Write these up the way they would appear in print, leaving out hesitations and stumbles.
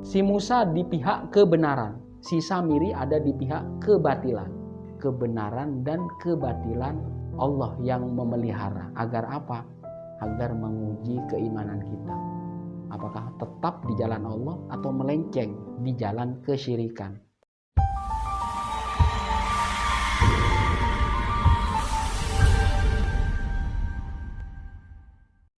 Si Musa di pihak kebenaran, si Samiri ada di pihak kebatilan. Kebenaran dan kebatilan Allah yang memelihara. Agar apa? Agar menguji keimanan kita. Apakah tetap di jalan Allah atau melenceng di jalan kesyirikan.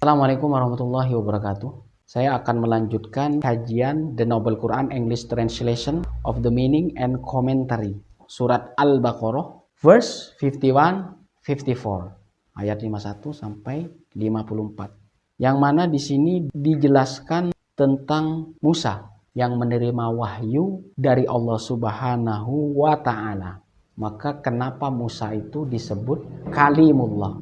Assalamualaikum warahmatullahi wabarakatuh. Saya akan melanjutkan kajian The Noble Quran English Translation of the Meaning and Commentary Surat Al-Baqarah verse 51-54 ayat 51 sampai 54. Yang mana di sini dijelaskan tentang Musa yang menerima wahyu dari Allah Subhanahu wa taala. Maka kenapa Musa itu disebut kalimullah?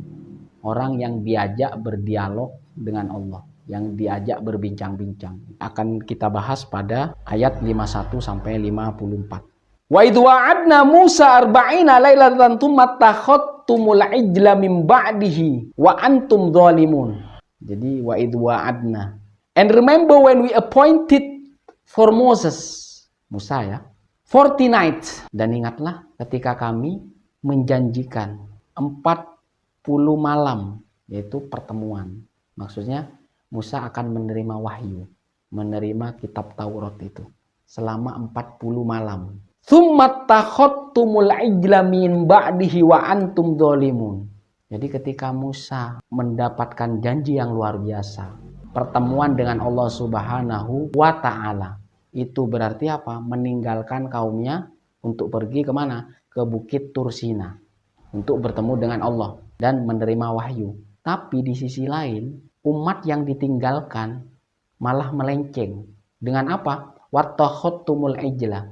Orang yang diajak berdialog dengan Allah, yang diajak berbincang-bincang. Akan kita bahas pada ayat 51 sampai 54. Wa idh wa'adna Musa arba'ina lailatan tsumma takhadtumul ijla min ba'dihi wa antum dzalimun. Jadi wa idh wa'adna. And remember when we appointed for Moses, Musa ya, 40 nights. Dan ingatlah ketika kami menjanjikan 40 malam, yaitu pertemuan. Maksudnya Musa akan menerima wahyu, menerima kitab Taurat itu selama 40 malam. Tsumma takhadtumul ijla min ba'dihi wa antum dzalimun. Jadi ketika Musa mendapatkan janji yang luar biasa, pertemuan dengan Allah Subhanahu wa taala, itu berarti apa? Meninggalkan kaumnya untuk pergi kemana? Ke Bukit Tursina untuk bertemu dengan Allah dan menerima wahyu. Tapi di sisi lain, umat yang ditinggalkan malah melenceng. Dengan apa? Wattakhadtumul ijla,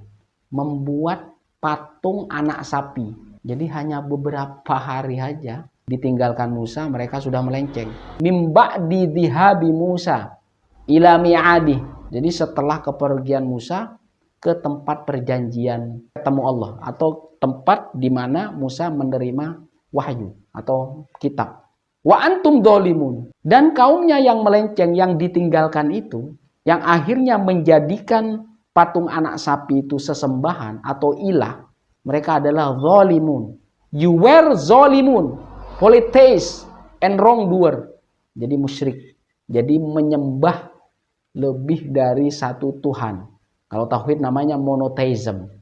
membuat patung anak sapi. Jadi hanya beberapa hari saja ditinggalkan Musa, mereka sudah melenceng. Mim ba'di dhihabi Musa ila mi'adi. Jadi setelah kepergian Musa ke tempat perjanjian ketemu Allah, atau tempat di mana Musa menerima wahyu atau kitab. Wa antum dzalimun, dan kaumnya yang melenceng, yang ditinggalkan itu, yang akhirnya menjadikan patung anak sapi itu sesembahan atau ilah, mereka adalah dzalimun. You were dzalimun, polytheist and wrongdoer. Jadi musyrik, jadi menyembah lebih dari satu Tuhan. Kalau tauhid namanya monotheism.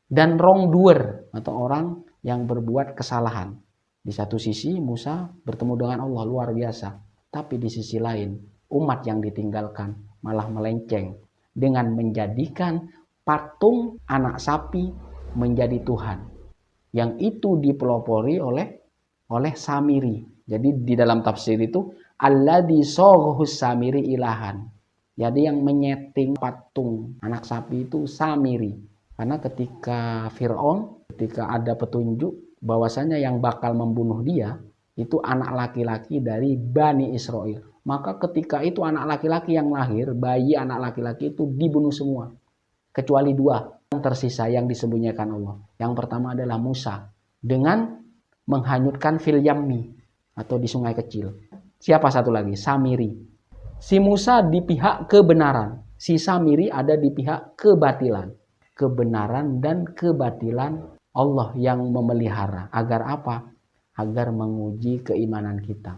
Dan wrongdoer atau orang yang berbuat kesalahan. Di satu sisi Musa bertemu dengan Allah luar biasa. Tapi di sisi lain umat yang ditinggalkan malah melenceng dengan menjadikan patung anak sapi menjadi Tuhan. Yang itu dipelopori oleh Samiri. Jadi di dalam tafsir itu alladzi saghus Samiri ilahan. Jadi yang menyeting patung anak sapi itu Samiri. Karena ketika Fir'aun, ketika ada petunjuk bahwasanya yang bakal membunuh dia itu anak laki-laki dari Bani Israel, maka ketika itu anak laki-laki yang lahir, bayi anak laki-laki itu dibunuh semua kecuali 2 yang tersisa yang disembunyikan Allah. Yang pertama adalah Musa dengan menghanyutkan fil yammi atau di sungai kecil. Siapa satu lagi? Samiri. Si Musa di pihak kebenaran, si Samiri ada di pihak kebatilan. Kebenaran dan kebatilan Allah yang memelihara. Agar apa? Agar menguji keimanan kita.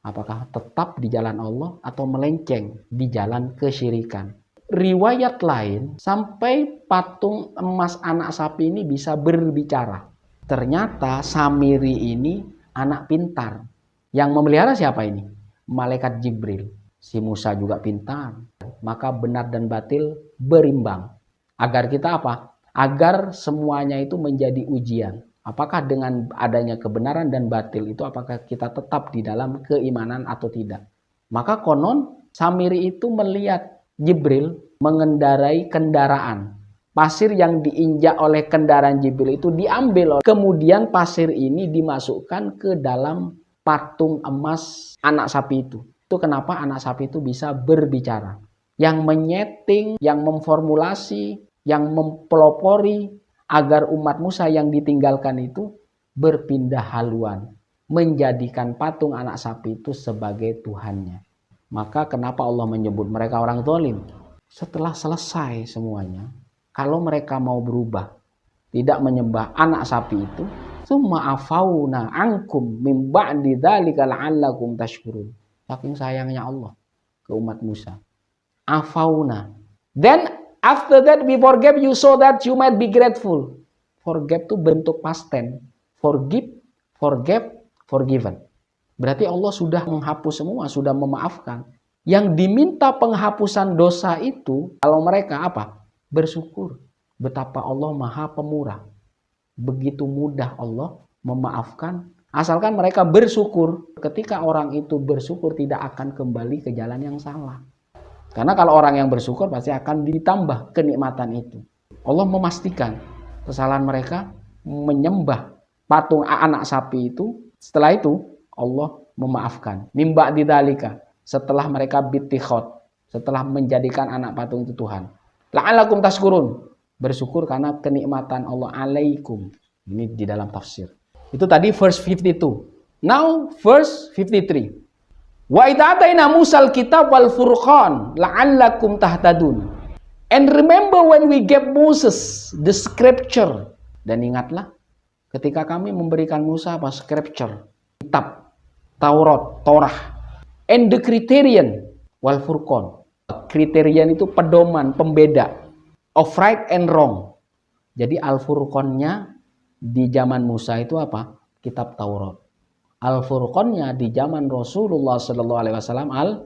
Apakah tetap di jalan Allah atau melenceng di jalan kesyirikan. Riwayat lain sampai patung emas anak sapi ini bisa berbicara. Ternyata Samiri ini anak pintar. Yang memelihara siapa ini? Malaikat Jibril. Si Musa juga pintar. Maka benar dan batil berimbang. Agar kita apa? Agar semuanya itu menjadi ujian. Apakah dengan adanya kebenaran dan batil itu apakah kita tetap di dalam keimanan atau tidak. Maka konon Samiri itu melihat Jibril mengendarai kendaraan. Pasir yang diinjak oleh kendaraan Jibril itu diambil. Kemudian pasir ini dimasukkan ke dalam patung emas anak sapi itu. Itu kenapa anak sapi itu bisa berbicara. Yang menyeting, yang memformulasi, yang mempelopori agar umat Musa yang ditinggalkan itu berpindah haluan, menjadikan patung anak sapi itu sebagai Tuhannya. Maka kenapa Allah menyebut mereka orang zalim? Setelah selesai semuanya, kalau mereka mau berubah, tidak menyembah anak sapi itu, summa afauna ankum mim ba'di dzalika la'allakum tashkurun. Saking sayangnya Allah ke umat Musa. Afauna. Then after that we forgave you so that you might be grateful. Forgive itu bentuk past tense. Forgive, forgave, forgiven. Berarti Allah sudah menghapus semua, sudah memaafkan. Yang diminta penghapusan dosa itu, kalau mereka apa? Bersyukur. Betapa Allah Maha Pemurah. Begitu mudah Allah memaafkan. Asalkan mereka bersyukur. Ketika orang itu bersyukur tidak akan kembali ke jalan yang salah. Karena kalau orang yang bersyukur pasti akan ditambah kenikmatan itu. Allah memastikan kesalahan mereka menyembah patung anak sapi itu. Setelah itu Allah memaafkan. Mimba didalika. Setelah mereka bittikhot, setelah menjadikan anak patung itu Tuhan. La'allakum tashkurun, bersyukur karena kenikmatan Allah alaikum. Ini di dalam tafsir. Itu tadi verse 52. Now verse 53. Wa idataina Musal kitab wal furqan la'allakum tahtadun. And remember when we gave Moses the scripture. Dan ingatlah ketika kami memberikan Musa apa? Scripture, kitab, Taurat, Torah. And the criterion wal furqan. Criterion itu pedoman, pembeda of right and wrong. Jadi al-furqannya di zaman Musa itu apa? Kitab Taurat. Al-furqannya di zaman Rasulullah SAW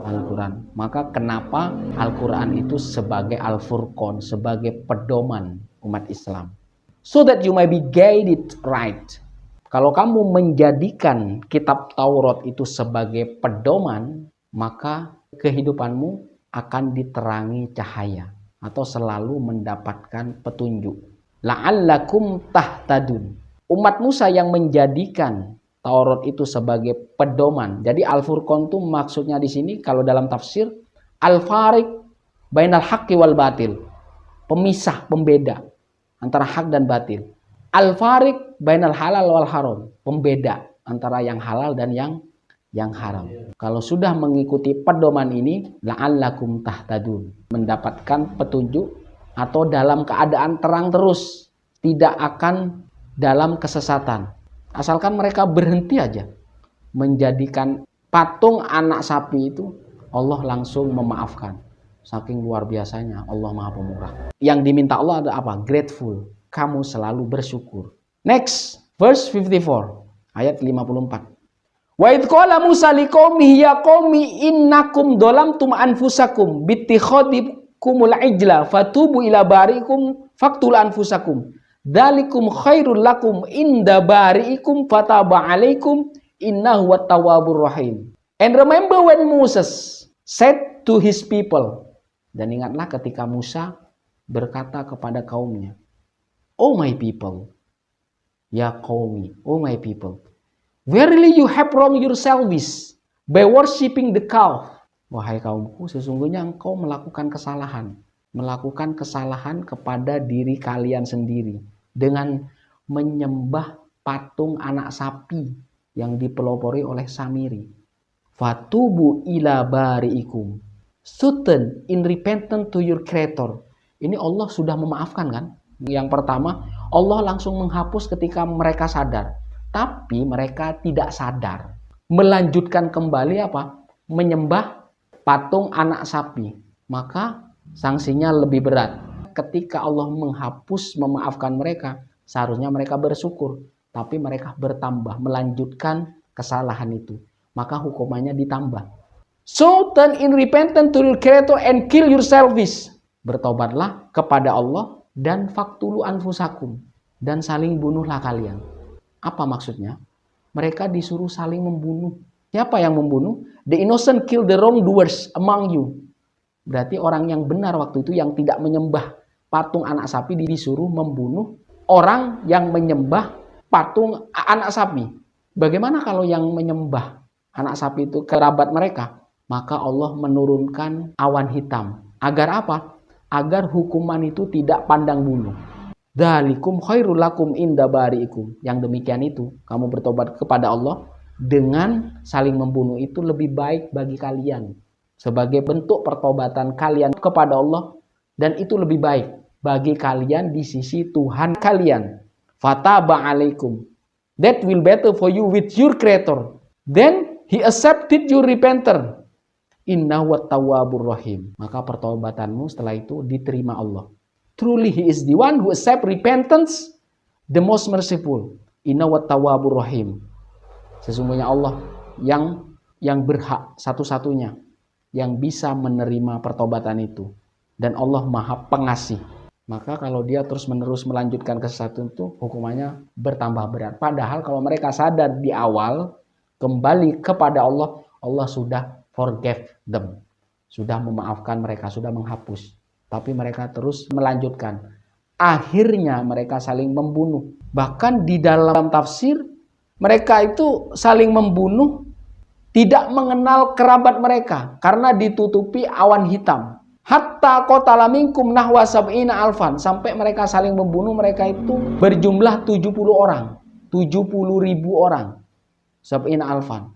Al-Quran. Maka kenapa Al-Quran itu sebagai al-furqan, sebagai pedoman umat Islam? So that you may be guided right. Kalau kamu menjadikan kitab Taurat itu sebagai pedoman, maka kehidupanmu akan diterangi cahaya atau selalu mendapatkan petunjuk. La'allakum tahtadun. Umat Musa yang menjadikan Taurat itu sebagai pedoman. Jadi Al-Furqan itu maksudnya di sini kalau dalam tafsir al-fariq bainal haqqi wal batil. Pemisah, pembeda antara hak dan batil. Al-fariq bainal halal wal haram, pembeda antara yang halal dan yang haram. Kalau sudah mengikuti pedoman ini, la'allakum tahtadun, mendapatkan petunjuk atau dalam keadaan terang terus, tidak akan dalam kesesatan. Asalkan mereka berhenti aja menjadikan patung anak sapi itu, Allah langsung memaafkan. Saking luar biasanya Allah Maha Pemurah. Yang diminta Allah ada apa? Grateful. Kamu selalu bersyukur. Next, verse 54, ayat 54. Wa idh qala Musa liqaumihi ya qaumi innakum dhalamtum anfusakum bittikhadikumul ijla fatubu ila bariikum faqtul anfusakum dzalikum khairul lakum inda bariikum fataba alaikum innahu wat-tawwabur rahim. And remember when Moses said to his people, dan ingatlah ketika Musa berkata kepada kaumnya, Oh my people, ya qaumi, oh my people, verily you have wronged yourselves by worshipping the calf. Wahai kaumku, sesungguhnya engkau melakukan kesalahan kepada diri kalian sendiri dengan menyembah patung anak sapi yang dipelopori oleh Samiri. Fatubu ila bariikum, turn in repentance to your creator. Ini Allah sudah memaafkan kan? Yang pertama, Allah langsung menghapus ketika mereka sadar. Tapi mereka tidak sadar. Melanjutkan kembali apa? Menyembah patung anak sapi. Maka sanksinya lebih berat. Ketika Allah menghapus, memaafkan mereka, seharusnya mereka bersyukur. Tapi mereka bertambah, melanjutkan kesalahan itu. Maka hukumannya ditambah. So turn in repentance to your creator and kill yourselves. Bertobatlah kepada Allah dan faktulu anfusakum, dan saling bunuhlah kalian. Apa maksudnya? Mereka disuruh saling membunuh. Siapa yang membunuh? The innocent kill the wrongdoers among you. Berarti orang yang benar waktu itu yang tidak menyembah patung anak sapi disuruh membunuh orang yang menyembah patung anak sapi. Bagaimana kalau yang menyembah anak sapi itu kerabat mereka? Maka Allah menurunkan awan hitam. Agar apa? Agar hukuman itu tidak pandang bulu. Dzalikum khairul lakum inda bariikum. Yang demikian itu, kamu bertobat kepada Allah dengan saling membunuh itu lebih baik bagi kalian sebagai bentuk pertobatan kalian kepada Allah, dan itu lebih baik bagi kalian di sisi Tuhan kalian. Fataba alaikum. That will better for you with your creator. Then he accepted your repenter. Innahu tawwabur rahim. Maka pertobatanmu setelah itu diterima Allah. Truly he is the one who accept repentance, the most merciful. Innahu tawwabur rahim. Sesungguhnya Allah yang berhak satu-satunya yang bisa menerima pertobatan itu, dan Allah Maha Pengasih. Maka kalau dia terus-menerus melanjutkan kesesatan itu, hukumannya bertambah berat. Padahal kalau mereka sadar di awal, kembali kepada Allah, Allah sudah forgive them, sudah memaafkan mereka, sudah menghapus. Tapi mereka terus melanjutkan. Akhirnya mereka saling membunuh. Bahkan di dalam tafsir, mereka itu saling membunuh, tidak mengenal kerabat mereka karena ditutupi awan hitam. Hatta qatala minkum nahwa sab'ina alfan, sampai mereka saling membunuh. Mereka itu berjumlah 70 orang, 70.000 orang. Sab'ina alfan.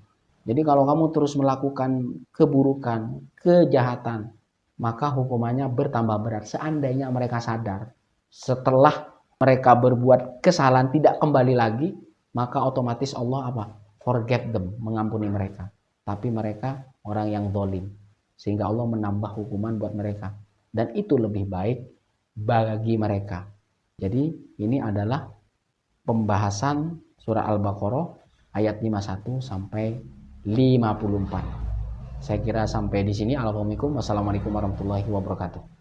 Jadi kalau kamu terus melakukan keburukan, kejahatan, maka hukumannya bertambah berat. Seandainya mereka sadar, setelah mereka berbuat kesalahan tidak kembali lagi, maka otomatis Allah apa? Forget them, mengampuni mereka. Tapi mereka orang yang zalim, sehingga Allah menambah hukuman buat mereka. Dan itu lebih baik bagi mereka. Jadi ini adalah pembahasan surah Al-Baqarah ayat 51 sampai 54. Saya kira sampai di sini. Assalamualaikum warahmatullahi wabarakatuh.